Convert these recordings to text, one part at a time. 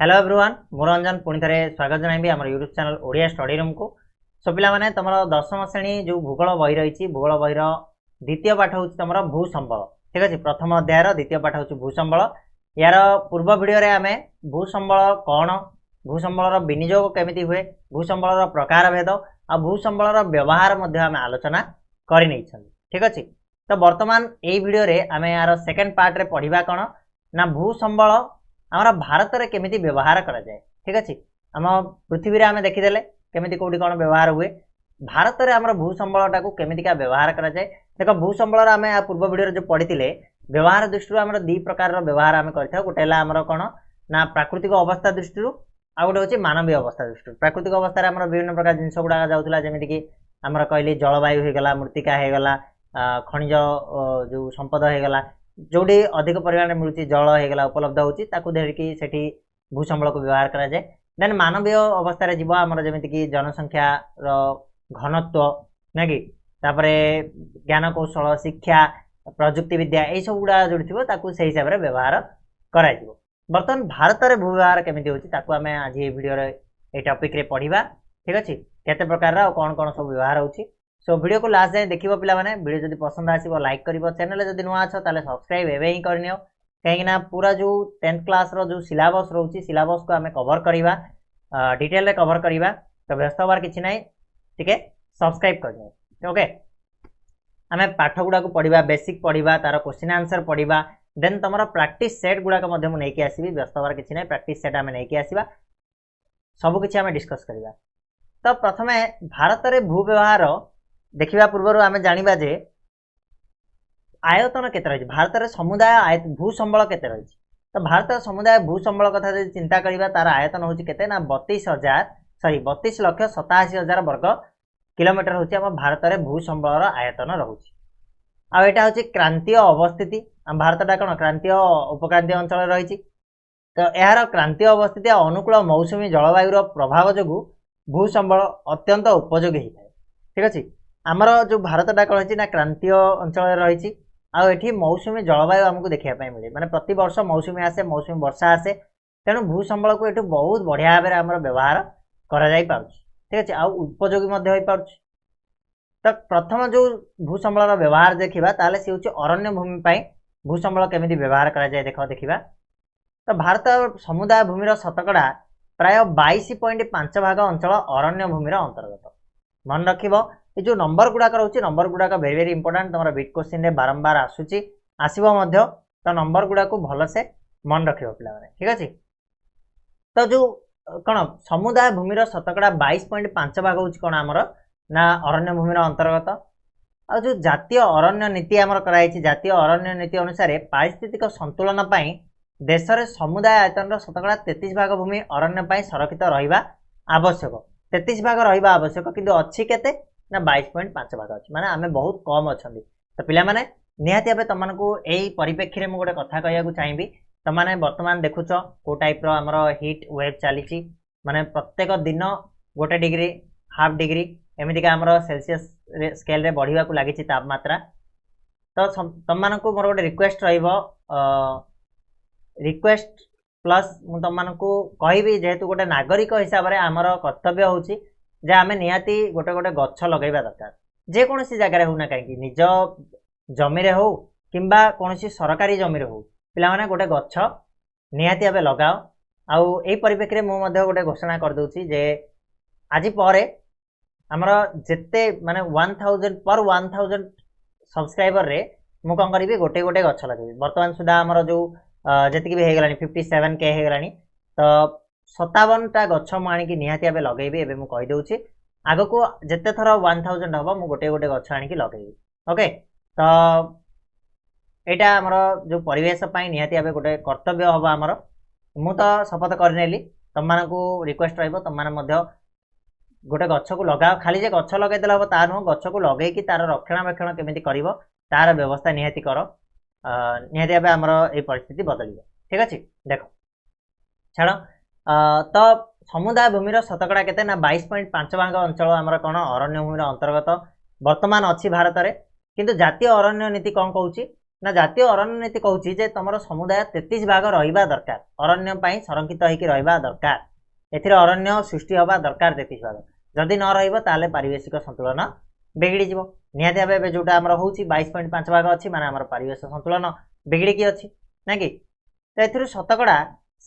Hello everyone मु रंजन पुणी थे स्वागत जन आम YouTube channel Odia study room को। सो पे तुम दशम श्रेणी जो भूगोल बही रही भूगोल बही द्वितीय पाठ हूँ तुम भूसंबल। ठीक अच्छे, प्रथम अध्याय द्वितीय पाठ हूँ भूसंबल। यार पूर्व भिडियो आम भूसंबल कौन, भूसंबल विनियोग केमिति हुए, भूसंबल प्रकार भेद आ भूसंबल व्यवहार आम आलोचना कर। ठीक अच्छे, तो बर्तमान यही भिडियो आम यार सेकेंड पार्ट रे पढ़ा कौन ना भूसंबल आम भारत में केमिति व्यवहार करा जाए। ठीक अच्छे, आम पृथ्वी रे आम देखीदे केमिति कोठी कौन व्यवहार हुए, भारत में आम भूसंबलटा को केमितिका व्यवहार करा जाए। देख भूसंबल आम पूर्व भिडियो जो पढ़ी व्यवहार दृष्टि आम दी प्रकार व्यवहार आम कर गोटे आमर कौन ना प्राकृतिक अवस्था दृष्टि आ गोटे हूँ मानवीय अवस्था दृष्टि। प्राकृतिक अवस्था आम विभिन्न प्रकार जिनस गुड़ा जाऊला जमीक आमर कहली जलवायु होगला, मृत्तिका होगला, खनिज जो संपद होगला, जोटी अधिक परिमाण मिलूँ जल होगला उपलब्ध होती सेठी भूसंबल को व्यवहार करा जाए। देन मानवीय अवस्था जीव आमर जमीक जनसंख्या घनत्व ना कि ज्ञान कौशल शिक्षा प्रजुक्ति विद्या यही सब गुड़ा जोड़ी थी से हिसाब से व्यवहार करा। बर्तमान भारत में भू व्यवहार केमिति होची आम आज ये वीडियो ये टॉपिक रे पढ़िबा। ठीक अच्छे, केते प्रकार कौन कौन सब व्यवहार होची। सो वीडियो को लास्ट जाए देखिए पिला माने। वीडियो जब पसंद आसो लाइक कर, चैनल जब नुआ अच्छ ताले सब्सक्राइब एवं ही करनियो, कहीं पूरा जो 10th क्लास रो जो सिलेबस रोची सिलेबस को आम कवर करवा डिटेल रे कवर करवा। तो व्यस्त हबार किसी ना टे सब्सक्राइब कर। ओके, आम पाठ गुड़ा को पढ़ा, बेसिक पढ़ा, तार क्वेश्चन आंसर पढ़ा, देन तुम प्रैक्टिस सेट गुड़ाक नहीं आसवि। व्यस्त हबार किसी ना, प्रैक्टिस सेट आम नहीं आसवा, सबकि आम डिस्कस करवा। तो प्रथम भारत में भू व्यवहार देखा पूर्व आम जाना जे आयतन केते रही, भारत में समुदाय भूसंबल केते रही। तो भारत समुदाय भूसंबल कथा चिंता करवा तार आयतन हूँ केते ना 32,87,087 वर्ग किलोमीटर हूँ आम भारत में भूसंबल आयतन रोचे। आटा हूँ क्रांतीय अवस्थिति, भारतटा कौन क्रांतीय उपक्रांतीय अंचल रही। तो यार क्रांतीय अवस्थिति अनुकूल मौसुमी जलवायु प्रभाव जो भूसंबल अत्यंत उपयोगी होता है। ठीक अच्छे, आमर जो भारतटा कौन है ना क्रांतीय अंचल रही। आठी मौसुमी जलवायु आमको देखा मिले, माने प्रति वर्ष मौसुमी आसे, मौसुमी वर्षा आसे, तेणु भूसंबल को ये बहुत बढ़िया भाव में आम व्यवहार कर। ठीक अच्छे, आ उपयोगी हो। तो प्रथम जो भूसंबल व्यवहार देखा ताले सी हूँ अरण्य भूमि भूसंबल केमिति व्यवहार करा जाए देखा। तो भारत समुदाय भूमिर शतकड़ा प्राय 22.5 भाग अंचल अरण्य भूमिर अंतर्गत। मन रख ये जो नंबर गुड़ाक रोचे, नंबर गुड़ाक वेरी वेरी इंपोर्टेंट, तुम बिट क्वेश्चन रे बारंबार आसो। तो नंबर गुड़ा को भलसे मन रख पे। ठीक अच्छे, तो जो कौन समुदाय भूमिर शतकड़ा 22.5 भाग हूँ कौन आमर ना अरण्य भूमिर अंतर्गत। आ जो जातीय अरण्य नीति आमर कराई, जातीय अरण्य नीति अनुसार पारिस्थितिक संतुलन देश में समुदाय आयतन शतकड़ा 33 भाग भूमि अरण्य संरक्षित रहा आवश्यक। 33 भाग रहा आवश्यक, किंतु अच्छी केते ना 22.5 भाग अच्छी, माने आमे बहुत कम अच्छा। तो पिला माने निहाती भाव तुमको यही परिप्रेक्षी में गोटे कथा कहूँ चाहिए। तुमने बर्तमान देखुच को टाइप आमर हिट वेव चली, माने प्रत्येक दिन गोटे डिग्री हाफ डिग्री एमतीका आमर सेल्सियस स्केल रे बढ़िया को लगी तापमात्रा। तो तुम मोर गोटे रिक्वेस्ट रिक्वेस्ट प्लस तुमको कहि जेहेतु गोटे नागरिक हिसाब से आमर कर्तव्य हूँ जे आम निहाती गोटे गोटे गछ लगेगा दरकार, जेकोसी जगार हो ना कहीं निज जमी हो कि कौन सरकारी जमी हो, पे गोटे गछ निहाती भाव लगाओ। आउ यही परिप्रेक्षी में मुझे गोटे घोषणा करदे जे आज पर आमर जिते माने 1000 पर 1000 सब्सक्राइबर रे मु कौन करी गोटे गोटे गछ लगे। बर्तमान सुधा आमर जो जी भी होगा 57K होगा, तो 57टा गछ मुझे निहाती भाव लगेबी। एवं मुझे कहीदे आग को जिते थर 1000 हम मुझे गोटे गोटे गछ आनिक लगेबी। ओके, तो यहाँ आमर जो परिवेश निहाती भाव गोटे कर्तव्य हम आमर, मु तो शपथ करनेली। तुमको रिक्वेस्ट रहा गोटे गछ को लगाओ, खाली जे गछ लगेदेले हम ता नुह, गछ को लगे तार रक्षणाबेक्षण केमिति करिवो तार व्यवस्था निहाती कर, निहाती भाव आमर ये परिस्थिति बदल। ठीक अच्छे, देख छाड़। तो समुदाय भूमिर शतकड़ा केते ना 22.5 भाग अंचल आमर कौन अरण्य भूमिर अंतर्गत बर्तमान अच्छी भारत में। किंतु जातीय अरण्य नीति कौन कहूँ ना जातीय अरण्य नीति कहूँ जे तुम समुदाय 33 भाग रहा दरकार अरण्य संरक्षित होकर रहा दरकार एथिरे अरण्य सृष्टि हवा दरकार 33 भाग जदि न रहा पारिवेशिक संतुलन बिगड़ी जीव निहाती भाव जोटा आम हूँ 22.5 भाग अच्छी माने आम परिवेश संतुलन बिगड़िकी अच्छी ना कि तो ए शतकड़ा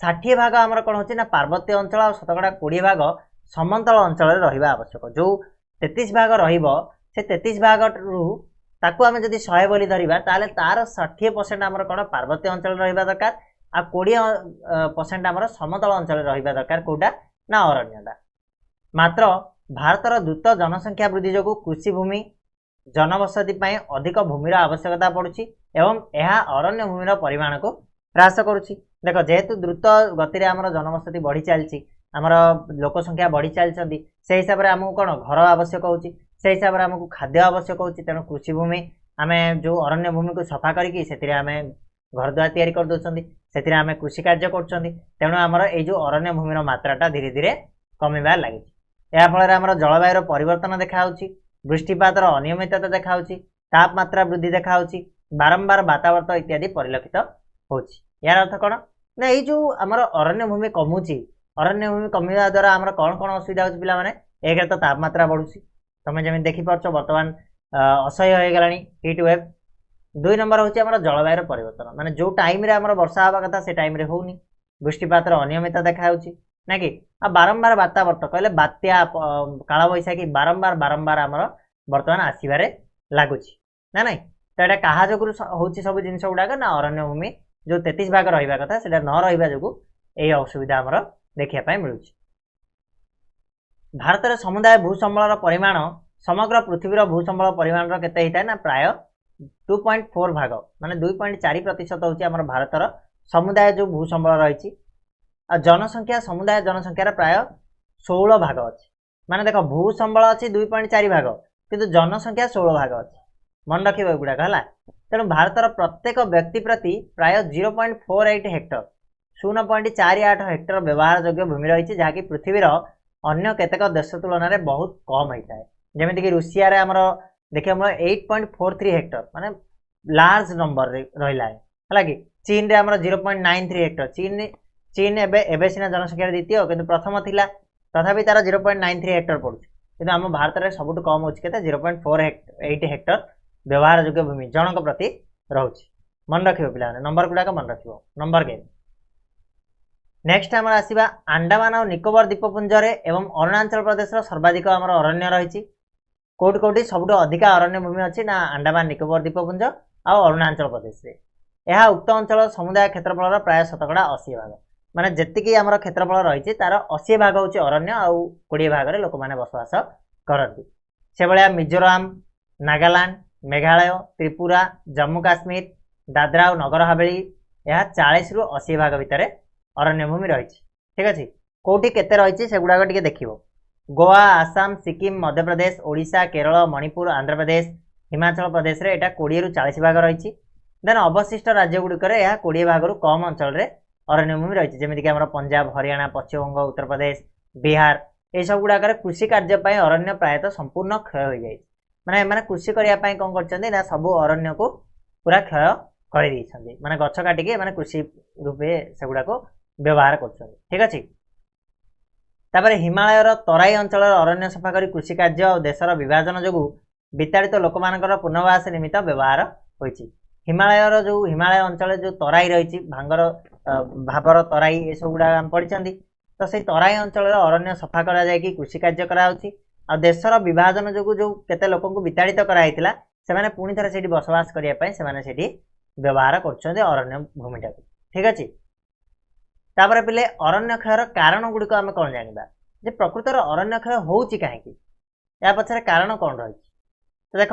60 भाग आमर कौन होची ना पार्वत्य अंचल और शतकड़ा 20 भाग समतल अंचल रहा आवश्यक जो 33 भाग से 33 भाग रु ताकू आम जब 100 बोली धरिबा ताले तार 60% आमर कौन पार्वत्य अंचल रहा दरकार आ 20% आमर समतल अंचल रहा दरकार कोटा ना अरण्यटा मात्र भारतर द्रुत जनसंख्या वृद्धि जो कृषि भूमि जनबसति अधिक भूमिर आवश्यकता पड़ुछि एवं यह अरण्य भूमिर परिमाण को ह्रास करुछि देख जेहेतु द्रुत गति में आमर जनबसति बढ़ी चलती आमर लोक संख्या बढ़ी चलती से हिसाब से आमको कौन घर आवश्यक होची से हिसाब से आमको खाद्य आवश्यक होची तेणु कृषि भूमि आम जो अरण्य भूमि को सफा करके घर द्वार तैयारी कर दौरान से आम कृषि कार्य करेणु आमर ये जो अरण्य भूमिर मात्राटा धीरे धीरे कमिबार लगी या फल आमर जलवायु परिवर्तन देखा वृष्टिपातर अनियमितता देखा तापमात्रा वृद्धि देखा बारंबार वातावरण इत्यादि परिलक्षित होची यार अर्थ कौन ना ये जो आमर अरण्य भूमि कमुची अरण्य भूमि कमिवा द्वारा आमर कौन कौन असुविधा होची पिला माने एक तो तापमात्रा बढ़ुची तुम जमी देखिपार बर्तमान असह्य हो गलानी हीट वेव 2 नंबर होची आमर जलवायु परिवर्तन माने जो टाइम रे आमर वर्षा हवा कथा से टाइम रे होनी वृष्टिपातर अनियमितता देखा ना कि बारंबार वातावरण कहले बात्या काल बैशाखी बारंबार बारंबार आमर बर्तमान आसबार लगुच ना ना तो यहाँ क्या जो हूँ सब जिन गुड़ाक ना अरण्य भूमि जो 33 भाग रहा कथा से न रहा जो यही असुविधा आमर देखा मिलूँ भारत में समुदाय भूसंबल परिमाण समग्र पृथ्वीर भूसंबल परिमाण केते होता है ना प्राय 2.4 भाग माने 2.4% होची आमर भारतर समुदाय जो भूसंबल रही जनसंख्या समुदाय जनसंख्यार प्राय 16 भाग अच्छी माने देख भूसंबल अच्छी 2.4 भाग किंतु जनसंख्या 16 भाग अच्छी मन रखिए एगुड़ाक है तेणु भारतर प्रत्येक व्यक्ति प्रति प्राय 0.48 हेक्टर 0.48 हेक्टर व्यवहार योग्य भूमि रही जहाँकि पृथ्वीर अन्य केतेक देश तुलन में बहुत कम होता है जमीक रूसिया आमर देखिए 8.43 हेक्टर माने लार्ज नंबर रहा है कि चीन रे आमर 0.93 हेक्टर चीन एबे सिना जनसंख्या द्वितीय किंतु प्रथम थिला तथापि तार 0.93 हेक्टर पड़ुछ किंतु आम भारत में सबुठ कम होची केते 0.48 हेक्टर व्यवहार योग्य भूमि जनक प्रति रहुछि मन रखियो पिला नंबर गुडाक मन रखियो नंबर गेम नेक्स्ट आमर आसीबा अंडमान और निकोबर द्वीपपुंज एवं अरुणाचल प्रदेश सर्वाधिक आमर अरण्य रही कोटी कोटी सबुठ अधिका अरण्य भूमि अच्छी ना अंडमान निकोबर द्वीपपुंज आ अरुणाचल प्रदेश रे यह उक्त अंचल समुदाय क्षेत्रफल प्राय शतकड़ा 80 भाग माने जेतिकी आमर क्षेत्रफल रही तार 80 भाग हूँ अरण्य आउ 20 भाग लोक मैंने बसवास करती से भाया मिजोराम नागालैंड मेघालय त्रिपुरा जम्मू काश्मीर दादरा और नगर हवेली यह 40 रु 80 भाग भितर अरण्य भूमि रही ठीक अच्छे कौटी केते रही से गुड़ाक टे देख गोवा आसाम सिक्किम मध्य प्रदेश ओडिशा केरल मणिपुर आंध्र प्रदेश हिमाचल प्रदेश रे एटा 20 रु 40 भाग रही देन अवशिष्ट राज्य गुड़िक 20 भाग रु कम अंचल अरण्य भूमि रही जमीक पंजाब हरियाणा पश्चिमबंग उत्तर प्रदेश बिहार ये सब गुड़ाक कृषि कार्य अरण्य प्रायतः संपूर्ण क्षय हो जाए माने माने कृषि करने कौन कर सब अरण्य को पूरा क्षय कर माने गछ काटिके माने कृषि रूपे से गुड़ाक व्यवहार कर ठीक अच्छे तापर हिमालयर तराई अंचल अरण्य सफा कर कृषि कार्य और देशर विभाजन जो विताड़ित लोक मानकर पुनर्वास निमित्त व्यवहार होती हिमालयर जो हिमालय अंचल जो तराई रही भांगर भावर तराई ये सब गुड़ा पढ़ी तो से तराई अंचल अरण्य सफा करा जाए कि कृषि कार्य कराउछि आ देशर विभाजन जो केते लोक को विताड़ित कराइतिला सेमाने पुणी थरे सेठी बसवास करिया पय सेमाने सेठी व्यवहार करछन्ते अरण्य भूमिटा ठीक अछि तापर पिले अरण्य क्षयर कारण गुड़िक आम कौन जाना जे प्रकृतर अरण्य क्षय होउछि काहेकि या पछरे कारण कौन रही तो देख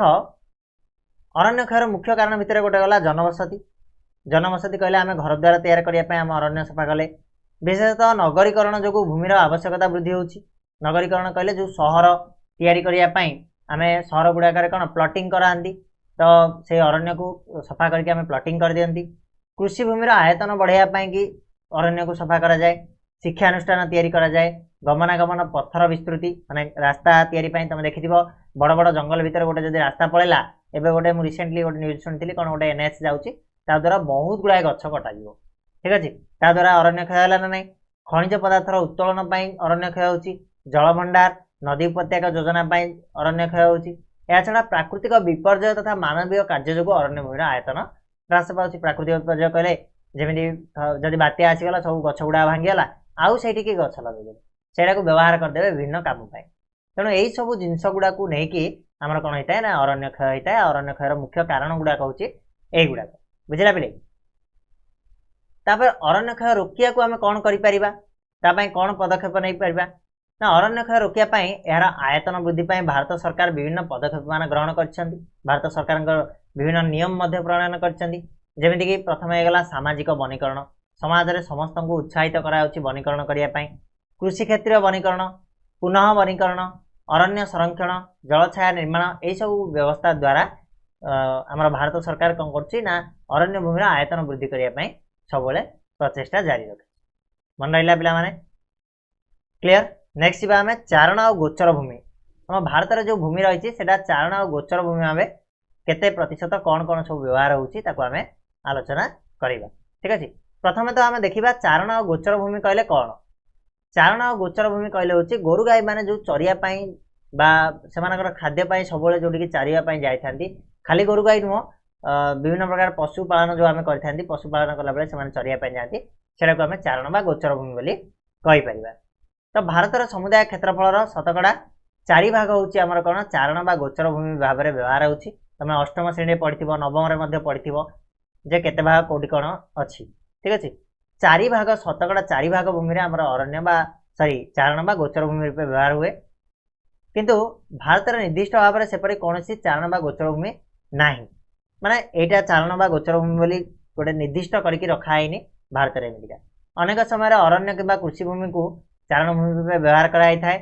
अरण्य क्षयर मुख्य कारण भितर गोटे गला जनबसति कहले आम घर द्वार तैयार करने आम अरण्य सफा कले विशेषतः नगरीकरण जो भूमिर आवश्यकता वृद्धि होउछि नगरीकरण कहले जो सहर तैयारी करने आम सहर गुड़ाक कौन प्लटिंग कराती तो से अरण्य को सफा करके आम प्लटिंग कर दियंती कृषि भूमिर आयतन बढ़ाई कि अरण्य को सफा करा जाए शिक्षानुष्ठान तैयारी करा जाए गमनागमन पथर विस्तृति माने रास्ता तैयारी तुम देखि बड़ बड़ जंगल भितर गोटे जदि रास्ता पड़ेगा एबे गोटे मु रिसेंटली गोटे न्यूज सुनिथिली कोन गोटे एनएच जाउची ता द्वारा बहुत गुड़ाए गछ कटा जीवो ठीक अछि ता द्वारा अरण्य क्षय होला ना नै खनिज पदार्थर उत्तोलन पई अरण्य क्षय होउची जल भंडार नदी उपत्यका योजना पई अरण्य क्षय होउची या छडा प्राकृतिक विपर्यय तथा मानवीय कार्य जोगु अरण्य भूमिर आयतन ह्रास पाउची प्राकृतिक विपर्यय कहले जेमिति जदि बात्या आसी गला सब गछ गुडा भांगी गला आउ सेठी की गछ लगे सेटा को व्यवहार कर देबे विभिन्न काम पई तेणु एही सब जिंस गुडा को नै कि हमर कोन होइता ना अरण्य क्षय होइता अरण्य क्षयर मुख्य कारण गुडा कहूची एही गुडा बुझिला पिले तापर अरण्य क्षय रोकिया को हम कोन करि परिबा ता पई कोन पदक्षेप नै परिबा ना अरण्य क्षय रोकिया पई एहार आयतन वृद्धि पई भारत सरकार विभिन्न पदक्षेप मान ग्रहण करछन्ती भारत सरकार विभिन्न नियम मध्य प्रणयन करछन्ती जेमिति कि प्रथम हेगला सामाजिक वनीकरण समाज रे समस्त को उत्साहित कराउची वनीकरण करिया पई कृषि क्षेत्र वनीकरण पुनः वनीकरण अरण्य संरक्षण जलछाया निर्माण एई सब व्यवस्था द्वारा हमर भारत सरकार कोन करछि ना अरण्य भूमिर आयतन वृद्धि करिया पई सबले प्रचेष्टा जारी रखे मन रहिला पिला माने क्लियर नेक्स्ट बा हमें चारण और गोचर भूमि हम भारत रे जो भूमि रही सेटा चारण और गोचर भूमि हमें केते प्रतिशत कौन कौन सब व्यवहार होउची ताको हमें आलोचना करिबा ठीक अछि प्रथम तो हमें देखिबा चारण और गोचर भूमि कहले कौन चारण और गोचर भूमि कहले होची गोरु गाय माने जो चरिया पई बा सेमानकर खाद्य पई सबले जोडी की चारिया पई जाय थांती खाली गोरु गाय नुह विभिन्न प्रकार पशु पालन जो हमें करथांती पशु पालन कला बेले सेमान चरिया पई जाती सेटा को हमें चारण बा गोचर भूमि बोली कहि परिबा तो भारतर समुदाय क्षेत्रफल शतकड़ा 4 भाग होउची हमर कोन चारण बा गोचर भूमि भाव रे व्यवहार होउची तमे अष्टम श्रेणी पढिथिबो नवम रे मध्ये पढिथिबो जे केते भाग कोडी कोन अछि ठीक अछि 4 भाग शतकड़ा 4 भाग भूमि रे हमर अरण्य बा सॉरी चारण बा गोचर भूमि रे व्यवहार हुए किंतु भारत रे निर्दिष्ट भाव रे सेपरि कोनसी चारण बा गोचर भूमि नाही माने एटा चारण बा गोचर भूमि बोली गोटे निर्दिष्ट करके रखा हैनी भारत रे एमिका अनेक समय अरण्य किबा कृषि भूमि को चारण भूमि पे व्यवहार कराई थाए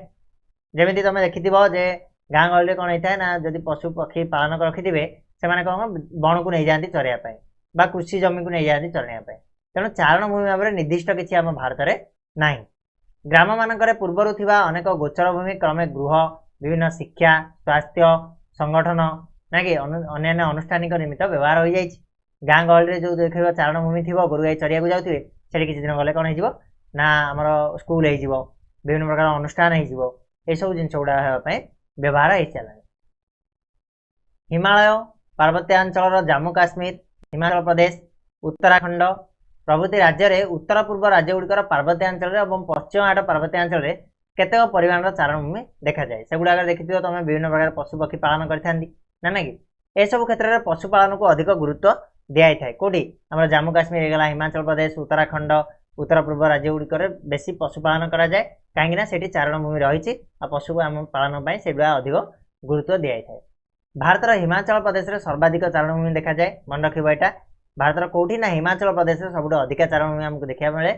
जेमिति तमे देखिथिबो जे गां गळले कोन होइथाय ना जदि पशु पक्षी पालन कर रखिथिबे से माने कोन बण को नै जांती चरिया पय बा कृषि जमी को नै जांती चरिया पय तेणु चारण भूमि भाबरे निर्दिष्ट किछि हम भारत रे नाही ग्राम मानकरे पूर्वरु थिबा अनेक गोचर भूमि क्रमे गृह विभिन्न शिक्षा स्वास्थ्य संगठन नाकि अन्य अनुष्ठानिक निमित्त व्यवहार हो जाइछि गां गळले जो देखिबो चारण भूमि थिबो गोरु गाय चरिया को जाउथिबे सेठी किछि दिन गले कोन हेजिबो ना हमर स्कूल हेजिबो विभिन्न प्रकार अनुष्ठान हेजिबो ए सब जिंस गुडा हेबा पय व्यवहार हे चला हिमालय पार्वत्यांचल जम्मू काश्मीर हिमाचल प्रदेश उत्तराखंड प्रभृति राज्य रे उत्तर पूर्व राज्य गुड़िकर पार्वत्यांचल रे एवं पश्चिम घाट पार्वत्यांचल रे केतेक परिमाणर चारण भूमि देखा जाए सेगुडा देखिथिबो तमे विभिन्न प्रकार पशु पक्षी पालन करथांती ना कि ए सब क्षेत्र में पशुपालन को अधिक गुरुत्व दिया थाए कोठी हमर जम्मू काश्मीर हेगला हिमाचल प्रदेश उत्तराखंड उत्तर पूर्व राज्य गुड़िकर बेसी पशुपालन करा जाए कहीं सेठी चारण भूमि रही पशु को आम पालन पई सेगुडा अधिक गुरुत्व दिया थाए भारतर हिमाचल प्रदेश रे सर्वाधिक चारण भूमि देखा जाए मन रखिबो एटा भारतर कोठी ना हिमाचल प्रदेश रे सबुठ अधिक चारण भूमि हमको देखा मिले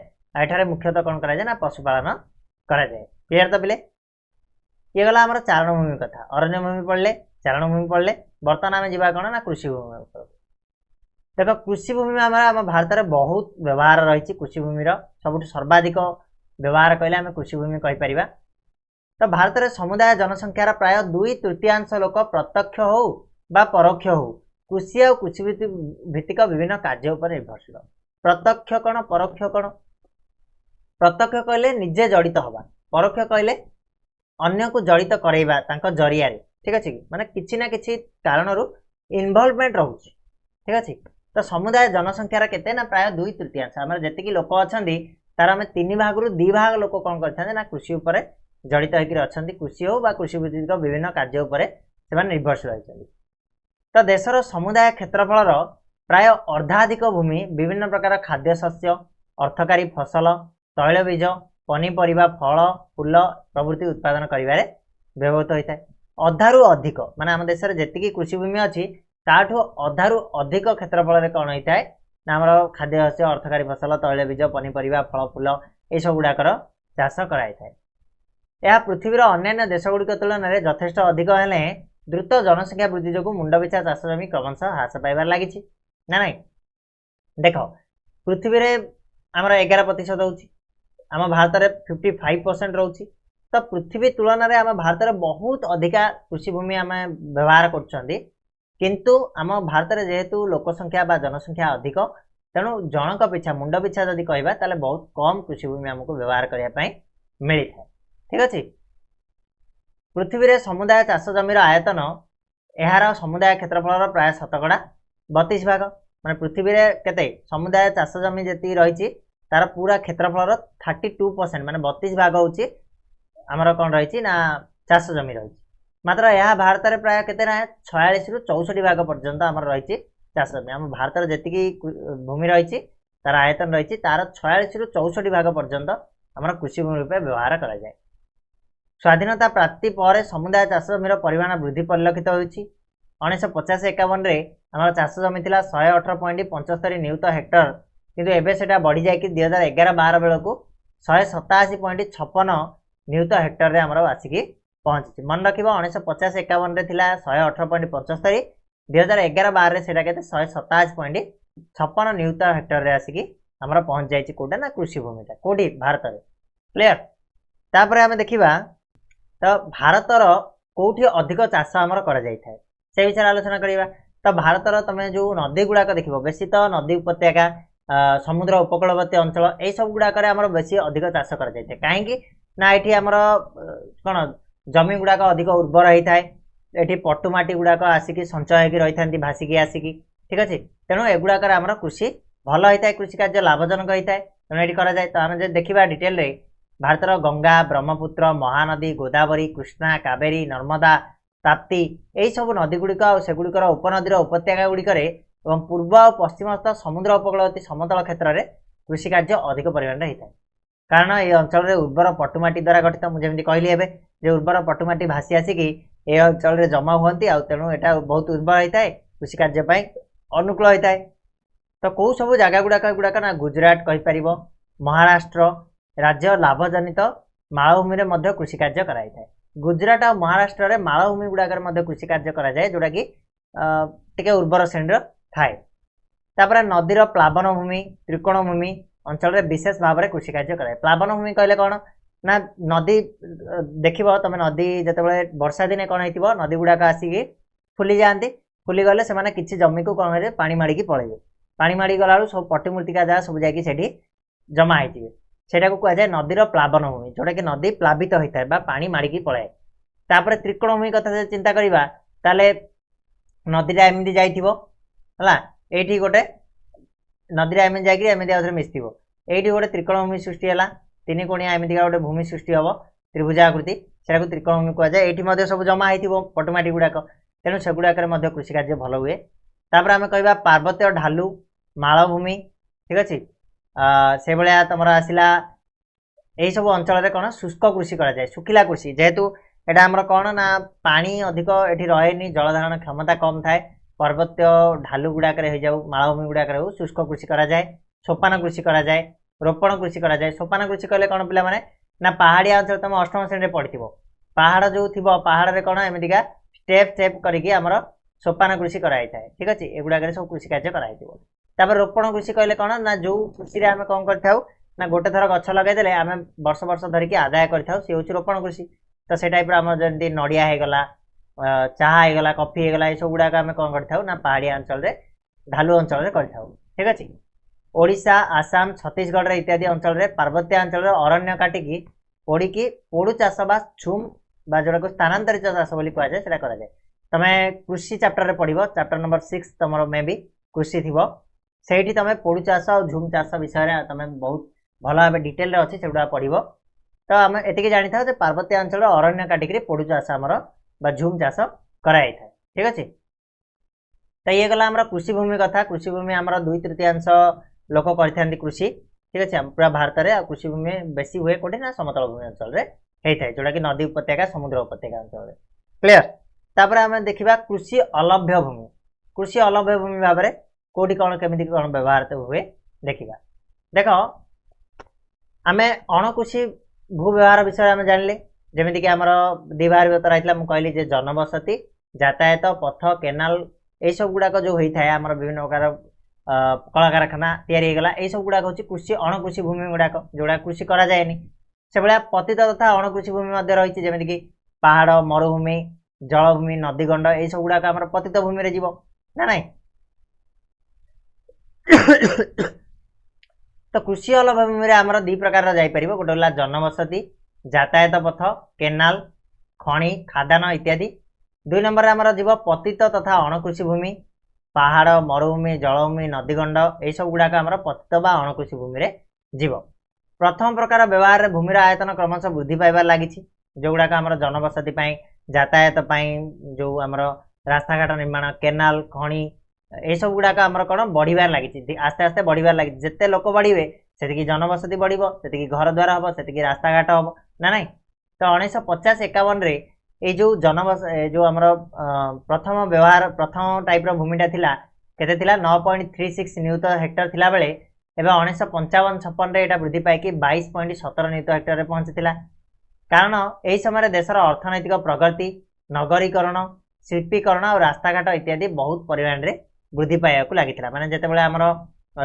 एठारे मुख्यतः कौन करा जाए ना पशुपालन करा जाए क्लियर तो पिले ये गला हमर चारण भूमि कथा अरण्य भूमि पड़ले चारण भूमि पड़ले बर्तमान आम जीवा कौन ना कृषि भूमि देखो कृषि भूमि में आम भारत में बहुत व्यवहार रही कृषि भूमि सबुठ सर्वाधिक व्यवहार कहले आम कृषि भूमि कहीपर तो भारत में समुदाय जनसंख्यार प्राय 2/3 लोक प्रत्यक्ष हो बा परोक्ष हो कृषि और कृषि भित्तिक विभिन्न कार्य उपर निर्भरशील प्रत्यक्ष कौन परोक्ष कौन प्रत्यक्ष कहले निजे जड़ित हवा परोक्ष कहले अन्य को जड़ित करैबा तांको जरिया रे ठीक अछि माने किछि ना किछि कारणरू इन्वॉल्वमेंट रहउछि ठीक अछि तो समुदाय जनसंख्यार केते ना प्राय 2/3 हमर जति कि लोक अछंदी तार हम 3 भागरु 2 भाग लोक कोन करथाने ना कृषि ऊपर जड़ित होकर अछंदी कृषि हो बा कृषि भित्तिक विभिन्न कार्य ऊपर सेमान निर्भरशील रहछंदी तो देशर समुदाय क्षेत्रफल प्राय अर्धाधिक भूमि विभिन्न प्रकार खाद्य शस्य अर्थकारी फसल तैलबीज पनीपरिबा फल फूल प्रभृति उत्पादन करिवारे व्यवहृत होता है अधारु अधिक माने आम देश में जेतिकी कृषि भूमि अच्छी ताठू अधारु अधिक क्षेत्रफल कौन होता है ना आम खाद्य शस्य अर्थकारी फसल तैलबीज पनीपरिबा फल फूल यह गुड़ाकर चाष कराई थाए यह पृथ्वीर अन्य देशगुड़िक तुलन में यथेष्ट अधिक हेले द्रुत जनसंख्या वृद्धि जो मुंडबिछा चाष जमी क्रमशः ह्रास पाइबार लगी ना नहीं देख पृथ्वी में आमर 11% होची आम भारत में 55% रोची तो पृथ्वी तुलन में आम भारत में बहुत अधिका कृषि भूमि आम व्यवहार कर किंतु आम भारत में जेहेतु लोक संख्या बा जनसंख्या अधिक तेणु जनक पिछा मुंड पिछा जदि कहबा ताले बहुत कम कृषि भूमि हमको व्यवहार करने मिली था। ठीक अच्छे पृथ्वी रे समुदाय चाष जमीर आयतन यार समुदाय क्षेत्रफल प्राय 32 भाग माने पृथ्वी रे केते समुदाय चाष जमी जी रही तार पूरा क्षेत्रफल 32% माने 32 भाग होची आमर कौन रही ना चाष जमी रही मात्र यह भारत में प्राय केते ना 46 रु 64 भाग पर्यंत आमर रही चाष जमी आम भारत में जी भूमि रही तार आयतन रही तार 46 रु 64 भाग पर्यंत आमर कृषि भूमि रूपे व्यवहार करा जाए। स्वाधीनता प्राप्ति पर समुदाय चाष जमीर परिमाण वृद्धि परिलक्षित होती 1950-51 आम चाष जमी था 118.75 नियुत हेक्टर किंतु एबे सेटा बढ़ी जाए 2011-12 बेलू 187.56 नियुत हेक्टर आमर आसिकी पहुंची मन रख 1950-51 थी 118.75 2011-12 से 187.56 नियुत हेक्टर आसिकी आमर पहुंच जाए कौटा ना कृषि भूमिटा कौटी भारत में क्लियर। तापर आम देखा तो भारतर कौटी अधिक चाष आमर कर से विषय आलोचना करवा। तो भारतर तुम जो नदी गुड़ाक देख बेसी तो नदी उपत्यका समुद्र उपकूलवर्ती अंचल यही सब गुड़ाक बेसी अधिक चाष कर कहीं ना ये आमर कौन जमी गुड़ाक अधिक उर्वर होता है ये पटुमाटी गुड़ाक आसिक संचय हो रही था भासिकी आसिकी ठीक अच्छे तेणु एगुड़ाक आमर कृषि भल होता है कृषि कार्य लाभजनक होता है तेणु ये कराए। तो आम देखा डिटेल रे भारतर गंगा ब्रह्मपुत्र महानदी गोदावरी कृष्णा कावेरी नर्मदा ताप्ती यही सब नदी गुड़िक सेगुड़िकर उपनदीर उपत्यका गुड़िकर पूर्व और पश्चिमस्थ समुद्र उपकूलवर्ती समतल क्षेत्र में कृषि कार्य अधिक परिमाण होता है कारण ये अंचल में उर्वर पटुमाटी द्वारा गठित मुझे कहली एवं उर्वर पटुमाटी भासी आसिकी ये अंचल में जमा हुआ तेणु यहाँ बहुत उर्वर होता है कृषि कार्य अनुकूल होता है। तो कौ सब जगह गुड़ाक ना गुजरात कहीपर महाराष्ट्र राज्य लाभजनित मालभूमि में कृषि कार्य कराई था। गुजरात और महाराष्ट्र में मालभूमि गुड़ाक कृषि कार्य कराए जोटा कि टे उर्वर श्रेणी थाए। तापर नदीर प्लावन भूमि त्रिकोण भूमि अंचल में विशेष भाव में कृषि कार्य कराए। प्लावन भूमि कहले कौन ना नदी देख तुम नदी जिते वर्षा दिने कौन हो नदी गुड़ाक आसिकी फुली जाती फुली गले से किसी जमी को कौन पानी माड़ी पड़े पानी माड़ी गला सब पट्टिमूर्तिका जगह सब जाकि जमा होती सेटा को कहुए नदीर प्लावन भूमि जोटा कि नदी प्लावित होता है पानी माड़ी पलाए। तापर त्रिकोण भूमि कथा चिंता करवा ताले नदीटा एमती जाइला ये गोटे नदीटा एमती जाए मिशि ये गोटे त्रिकोण भूमि सृष्टि है तीन कोणिया एमतीका गोटे भूमि सृष्टि हम त्रिभुजाकृति से त्रिकोण भूमि कहुए ये सब जमा हो पटुमाटी गुड़ाक तेणु से गुड़ाक कृषि कार्य भल हुए। तापर आम कह पार्वत्य ढालू मालभूमि ठीक अच्छे से भाया तुम आसला यही सब अंचल कौन शुष्क कृषि कराए शुखिला कृषि जेहेतु यहाँ आमर कौन ना पानी अधिक ये रहे जलधारण क्षमता कम थाए पर्वत्य ढालू गुड़ाक मालभूमि गुड़ाक हो शुष्क कृषि कराए सोपान कृषि कराए रोपण कृषि कराए। सोपान कृषि कहले कौन पिला माने ना पहाड़िया अंचल तुम अष्टम श्रेणी पढ़ी पहाड़ जो थी पहाड़ में कौन एमतीका स्टेप स्टेप करके आमर सोपान कृषि कराई थाए ठीक अच्छे एगुड़ाक सब कृषि कार्य कराई। तापर रोपण कृषि कहले कौन ना जो कृषि आम कौन कर गोटे थर गछ लगेदे आम वर्ष वर्ष धरिकी आदाय कर सी हूँ रोपण कृषि। तो से टाइप आम जमी नड़िया होगला चाहा होगला कफी होगला ये सब गुड़ाक आम कौन कर पहाड़िया अंचल ढालू अंचल कर ठीक अच्छे। ओडिशा आसाम छत्तीसगढ़ इत्यादि अंचल में पार्वत्य अंचल अरण्य काटिकी पोड़िकी पोड़ू चाष बा छुम बा जोड़ा स्थानांतरित चाष बोली कहुए से कराए। तुम कृषि चैप्टर में पढ़ चैप्टर नंबर 6 तुम मे भी कृषि थी से तुम पोड़ू चाष और झुम चाष विषय तुम बहुत भल भाव डिटेल अच्छी से पढ़। तो आम एति जानी था पार्वत्य अंचल अरण्य काटिक पोड़ू चाष आमर झुम चाष कराई था ठीक अच्छे। तो ये गला आमर कृषि भूमि कथा कृषि भूमि आमर 2/3 लोक कर कृषि ठीक अच्छे पूरा भारत में कृषि भूमि बेसी हुए कौटे ना समतल भूमि अंचल होता है जोटा कि नदी उपत्यका समुद्र उपत्यका अंचल क्लियर। तापर आम देखा कृषि अलभ्य भूमि कृषि अलभ्य भूमि भाव में कौटी कौन केमी कौन व्यवहार हुए देखा। देख आम अणकृषि भू व्यवहार विषय आम जानिले जमीक आमर दिवार बतर आई कहली जनबसती यातायात पथ केनाल यही सब गुड़ाक जो होता है आमर विभिन्न प्रकार कल कारखाना या सब गुड़ाक हूँ कृषि अणकृषि भूमि गुड़ाक जोड़ा कृषि कराए से भाया पतित तथा अणकृषि भूमि रही जमीक पहाड़ मरुभूमि जलभूमि नदीगंड ये सब गुड़ाक आम पतित भूमि जीव ना नाई तो कृषि हल भूमि आमर दी प्रकार जापर गोटे है जनबसती यातायात पथ केनाल खଣି खादान इत्यादि 2 नंबर आमर जीव पतित तथा अणकृषि भूमि पहाड़ मरुभूमि जलभूमि नदीगंड ये सब गुड़ाक आमर पतित बा अणकृषि भूमि जीव प्रथम प्रकार व्यवहार भूमिर आयतन क्रमशः वृद्धि पाइबार लगी जो गुड़ाक आमर जनबसती यातायात जो आमर रास्ताघाट निर्माण केनाल खଣି ये सब गुड़ाक आमर कौन बढ़िबार लगी आस्ते आस्ते बढ़िबार लगी जिते लोक बढ़े से जनबसती बढ़ से घर द्वार हम से रास्ताघाट हम ना नाई तो 1950-51 ये जो जनबस जो आमर प्रथम व्यवहार प्रथम टाइप भूमिटा थिला केते थिला 9.36 न्यूट हेक्टर थिला बेले एबे 1955-56 रे एटा वृद्धि पाइकी 22.17 न्यूट हेक्टर रे पहुंचीला कारण यही समय देशर अर्थनैतिक प्रगति नगरीकरण शिल्पीकरण और रास्ताघाट इत्यादि बहुत परिमाण रे वृद्धि पाइबाकू लागिथिला माने जेतेबेले आमर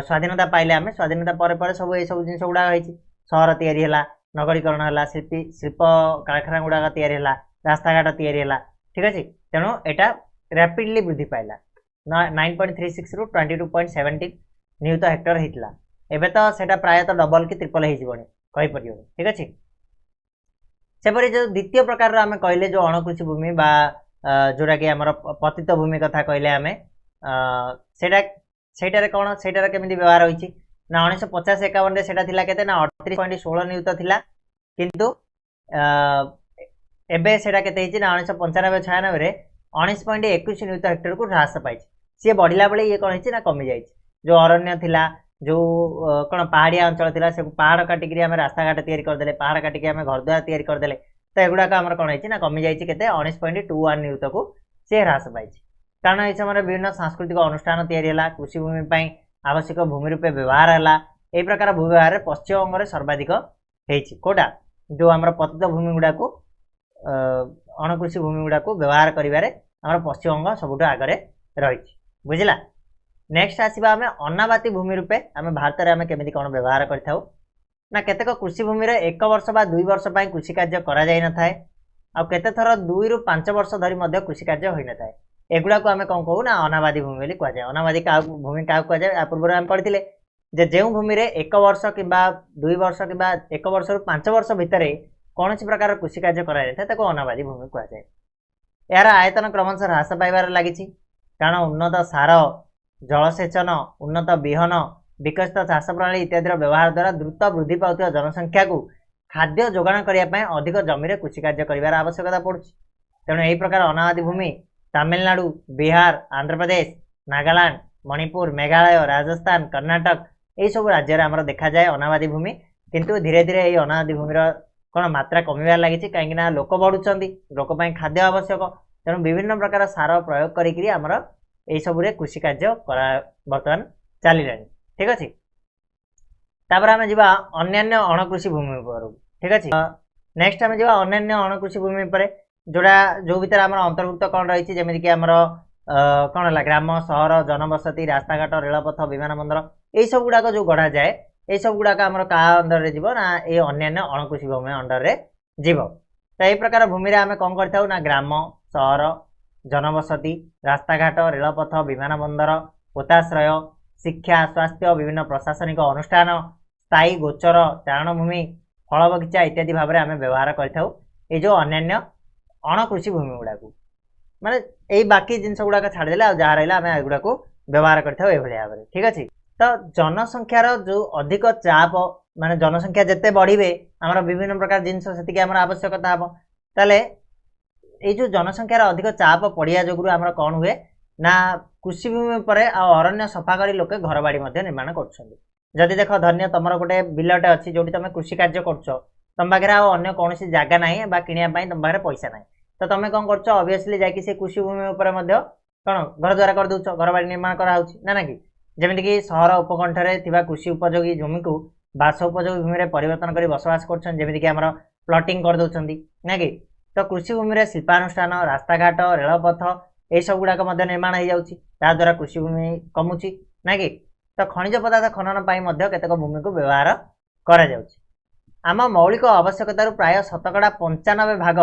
स्वाधीनता पाइले आमे स्वाधीनता परे परे सब ए सब जिंस गुडा होईछि शहर तयारी हला नगरीकरण हला शिल्प कारखाना गुडा तयारी हला रास्ताघाट तयारी हला ठीक अछि तेणु एटा रैपिडली वृद्धि पाइला 9.36 रु 22.17 न्यूट हेक्टर हेतिला एबे तो सेटा प्राय तो डबल कि ट्रिपल हे जिवनी कहि परियो ठीक अछि सेपरि जो द्वितीय प्रकार रो आमे कहले जो अणकृषि भूमि बा जोरा कि हमर पतित भूमि कथा कहले आमे सेटारे कौन सेटारे केमिति व्यवहार होईछि ना 1950-51 रे सेटा थिला केते ना 38.16 न्यूट थिला किंतु एबे सेटा केते हिछि ना 1995-96 रे 19.21 न्यूट हेक्टर को ह्रास पाइछि सी बढ़िला बेले ये कौन हिछि ना कमी जाइछि जो अरण्य थिला जो कौन पहाड़िया अंचल थिला से पहाड़ काटिक आम रास्ताघाट तैयारी करदे पहाड़ काटिक आम घर द्वार तैयारी करदे तो एगुड़ाक आम कौन है ना कमी जाइए केते 19.21 न्यूट को सी ह्रास पाई कारण ये समय विभिन्न सांस्कृतिक अनुष्ठान तैयारी है कृषि भूमि आवश्यक भूमि रूपे व्यवहार है यही प्रकार भू व्यवहार पश्चिम बंग में सर्वाधिक होटा जो आम पतित भूमि गुड़ा अणकृषि भूमि गुड़ा व्यवहार कर पश्चिम बंग सबुठ आगे रही बुझला नेक्स्ट आसवा आम अनाबाती भूमि रूपे आम भारत में आम केमी कौन व्यवहार करूँ ना केतेक कृषि भूमि रे 1 वर्ष बा 2 वर्ष पर कृषि कार्य करा जाय न थाए आ केते थर 2 रु 5 वर्ष धरी मध्य कृषि कार्य होई न थाए एगुड़ा को आम कौन कहू ना अनाबादी भूमि बोली कह जाए अनाबादी भूमि क्या कह जाए पूर्व आम पढ़ी जे जो भूमि रे 1 वर्ष कि 2 वर्ष कि 1 वर्ष रु 5 वर्ष भितर कौन प्रकार कृषि कार्य करा जाय ताको अनाबादी भूमि कह जाए यार आयतन क्रमशः ह्रास पाइबार लगी कारण उन्नत सार जलसेचन उन्नत बिहन विकसित चाष प्रणाली इत्यादि व्यवहार द्वारा द्रुत वृद्धि पाउଥିବା जनसंख्या को खाद्य जोगाण करने अधिक जमी में कृषि कार्य कर आवश्यकता पड़ुछि तेणु यही प्रकार अनाबादी भूमि तमिलनाडु बिहार आंध्र प्रदेश नागालैंड मणिपुर मेघालय राजस्थान कर्नाटक यही सब राज्य में देखा जाए अनाबादी भूमि किंतु धीरे धीरे ये अनाबादी भूमिर कौन मात्रा कमिबार लगी कहीं लोक बढ़ुंट लोक खाद्य आवश्यक तेणु विभिन्न प्रकार सार प्रयोग कर सबुरे कृषि कार्य बर्तमान चलिला ठीक अच्छे तापर आम जा अन्य अणकृषि भूमि पर ठीक अच्छे नेक्स्ट आम जा अन्य अणकृषि भूमि पर जोड़ा जो भीतर आम अंतर्भुक्त कौन रही जमीक आमर कौन है ग्राम सहर जनबसती रास्ताघाट रेलपथ विमान बंदर यही सब गुड़ाक जो गढ़ा जाए ये सब गुड़ाक आम क्या अंडर रे जीव ना ये अन्य अणकृषि भूमि अंडर रे जीव तो यही प्रकार भूमि आम कौन कर ना ग्राम सहर जनबसती रास्ताघाट रेलपथ विमान बंदर पोताश्रय शिक्षा स्वास्थ्य विभिन्न प्रशासनिक अनुष्ठान स्थायी गोचर चारणभूमि फल बगीचा इत्यादि भाव में आम व्यवहार कर जो अन्य अणकृषि भूमि गुड़ा माने यही बाकी जिनस गुड़ाक छाड़देले आ जहाँ रहा आम एगुड़ा व्यवहार कर ठीक अच्छे तो जनसंख्यार जो अधिक चाप माने जनसंख्या जिते बढ़े आम विभिन्न प्रकार जिनस से आवश्यकता हम ताले ये जो जनसंख्यार अधिक चाप पड़िया जोगुरु आमर कौन हुए ना कृषि भूमि पर अरण्य सफा करी लोके घर बाड़ी निर्माण कर देख धन्य तुम गोटे बिलटे अच्छी जो तुम कृषि कार्य कर पाखे अन्य कौन जगह ना किणापी तुम पाखे पैसा ना तो तुम कौन कर ऑब्वियसली जाकि से कृषि भूमि पर कौन घर द्वारा कर दौच घर बाड़ी निर्माण कराऊँ ना कि जमीक सहर उपकंठे कृषि उपयोगी भूमि को बास उपयोगी भूमि में परिवर्तन कर बसवास करमीक आम प्लटिंग कर दौरान ना कि तो कृषि भूमि में शिल्पानुष्ठान रास्ताघाट रेलपथ यही सब गुड़ाक निर्माण हो जाद्वारा कृषि भूमि कमुची ना कि तो खनिज पदार्थ खनन केतेक भूमि को व्यवहार करा आम मौलिक आवश्यकतार प्राय 95% भाग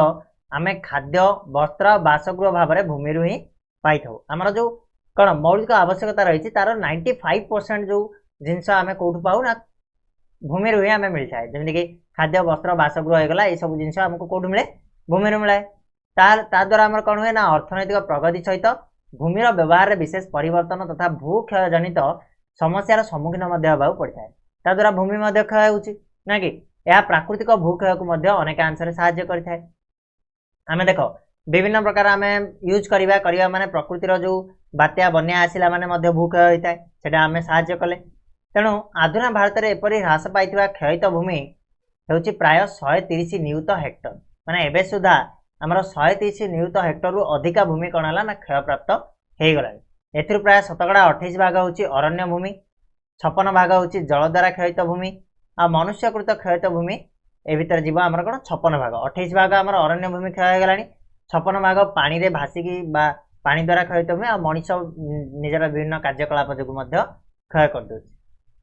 आमे खाद्य वस्त्र बासगृह भाव में भूमि रु ही पाई था आमर जो कौन मौलिक आवश्यकता रही तार 95% जो जिनस आम कौटू पाऊ ना भूमि रु ही आम मिल थाए जमीक खाद्य वस्त्र बासगृह होगा ये सब जिन आमको कौटू मिले भूमि रु मिलाए द्वारा आम कौन हुए ना अर्थनैतिक प्रगति सहित भूमिर व्यवहार में विशेष परिवर्तन तथा भूक्षय जनित समस्यार सम्मुखीन पड़ता है द्वारा भूमि क्षय हो ना कि यह प्राकृतिक भूक्षय को अनेक अंश साहाय्य करता है आम देख विभिन्न प्रकार आम यूज करवा माने प्रकृतिर जो बात्या बन्या आसला माने भूक्षय होता है सेटा आम साहाय्य कले तेणु आधुना भारत में एपरी ह्रास पाई क्षयित भूमि हूँ प्राय 130 नियुत हेक्टर माने एबे सुधा आमर 130 नियुत हेक्टर रु अधिका भूमि कौन है ना क्षय प्राप्त हो गला ए प्राय 28 भाग हूँ अरण्य भूमि 56 भाग हूँ जल द्वारा क्षयित भूमि आ मनुष्यकृत क्षयित भूमि ए भीतर जीव आमर कौन 56 भाग 28 भाग आमर अरण्य भूमि क्षय होगा 56 भाग पानी रे भासिकी पानी द्वारा क्षयित भूमि आ मनीष निजर विभिन्न कार्यकलाप जो क्षय कर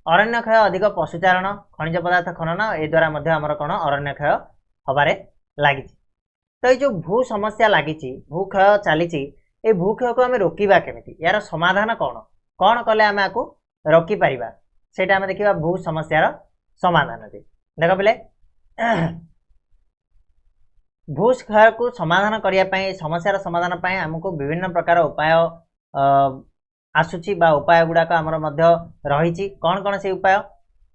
अरण्य क्षय अधिक पशुचारण खनिज पदार्थ खनन ए द्वारा आमर कौन अरण्य क्षय हबारे लगी तो ये जो भू समस्या लगी भूक्षय चली भूक्षय को आम रोकवा केमी यार समाधान कौन कौन कले आम आपको रोकी पारिबा सेटा आम देखा भू समस्यार समाधान देख बोले भूक्षय को समाधान करने समस्यार समाधान आमको विभिन्न प्रकार उपाय आसूची बा उपाय गुड़ाक आमर रही कौन कौन से उपाय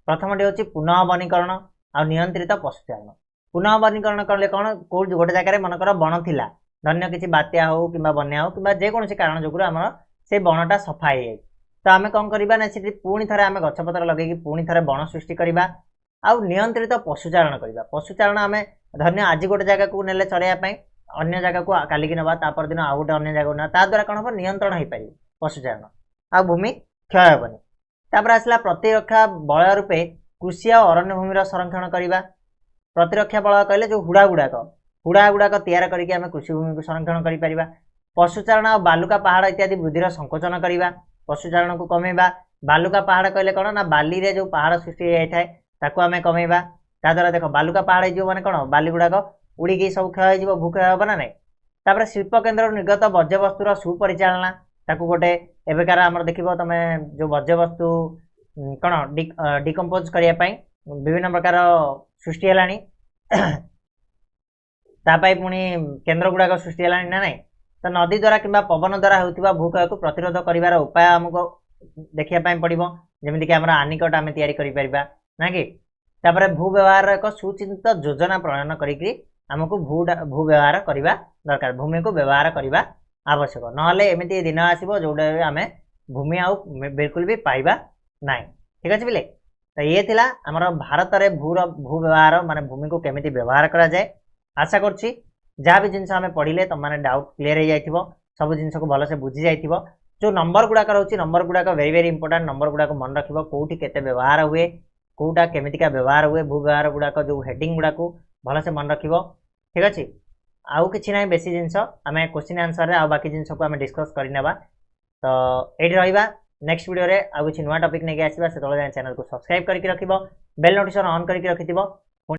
प्रथमटी हूँ पुनः वनीकरण आ नियंत्रित पशुचारण पुनः वनीकरण कले कौन कौ गोटे जगह मनकर बण थिला धन्य किसी बात्या हो कि बन्या हो कि जेकोसी कारण जो आम से बणटा सफा हो जाए तो आम कौन करवा ना सी पुणी थे आम गछपतर लगे पुणी थे बण सृष्टि करवा आउ नियंत्रित पशुचारण करवा पशुचारण आम धन्य आज गोटे जगह को नेले चरवाई अन्य जगह को कालिकी नवा तापर दिन आउ गोटे अन्य जगह ना द्वारा कौन हम नियंत्रण हो पार पशुचारण आ भूमि क्षय हेनी तापर आसला प्रतिरक्षा बलय रूपे कृषि और अरण्य भूमिर संरक्षण करवा प्रतिरक्षा बलय कहले जो हुड़ा गुड़ाक तैयार करके आम कृषि भूमि को संरक्षण कर पशुचारण और बालुका पहाड़ इत्यादि वृद्धिर संकोचन करवा पशुचारण को कमेवा बालुका पहाड़ कहले कौन ना बाली रे जो पहाड़ सृष्टि होता है ताकू आम कमेवा द्वारा देख बालुका पहाड़ हो मैंने कौन बाली गुड़ाक उड़ीकी सब क्षय हो भूक्षय हम ना ना शिल्प केन्द्र निर्गत वर्ज्यवस्तुर सुपरिचालना ताकू गोटे एवेकार आमर देख तुम जो वर्ज्यवस्तु कौन डिकम्पोज करने विभिन्न प्रकार सृष्टि है तापाई पुणी केन्द्र गुड़ाक सृष्टि है ना ना तो नदी द्वारा कि पवन द्वारा होता भूक्षय को प्रतिरोध कर उपाय आमको देखापी पड़ो जमीक आम आनिकट आम या ना कि भू व्यवहार एक सुचिंतित योजना प्रणयन करमको भू व्यवहार करवा दरकार भूमि को व्यवहार करवा आवश्यक नहले एमती दिन आसो जोटा आम भूमि आउ बिल्कुल भी पाइबा ना ठीक अच्छे बोले तो ये थिला आमर भारत में भू व्यवहार माने भूमि को केमिति व्यवहार करा जाए आशा करछि जहाँ भी जिनस आम पढ़ले तुम मैंने डाउट क्लीयर हो जाइथिबो सब जिनस को भलसे बुझी जाइथिबो जो नंबर गुड़ाक रोचे नंबर गुड़ाक वेरी वेरी इंपोर्टेंट नंबर गुड़ाक मन रखिबो कोठी केते व्यवहार हुए कोटा केमितिका व्यवहार हुए भू व्यवहार गुड़ाक जो हेडिंग गुड़ाक भलसे मन रखिबो ठीक अच्छे आउ किछि ना बेसी जिनस आम क्वेश्चन आंसर रे आ बाकी जिनस को आम डिस्कस करनेबा तो एठी रहिबा नेक्स्ट वीडियो रे आ किछि नुवा टॉपिक नेके आसीबा से तळे चैनल को सब्सक्राइब करके रखिबो बेल नोटिफिकेशन ऑन करके रखिथिबो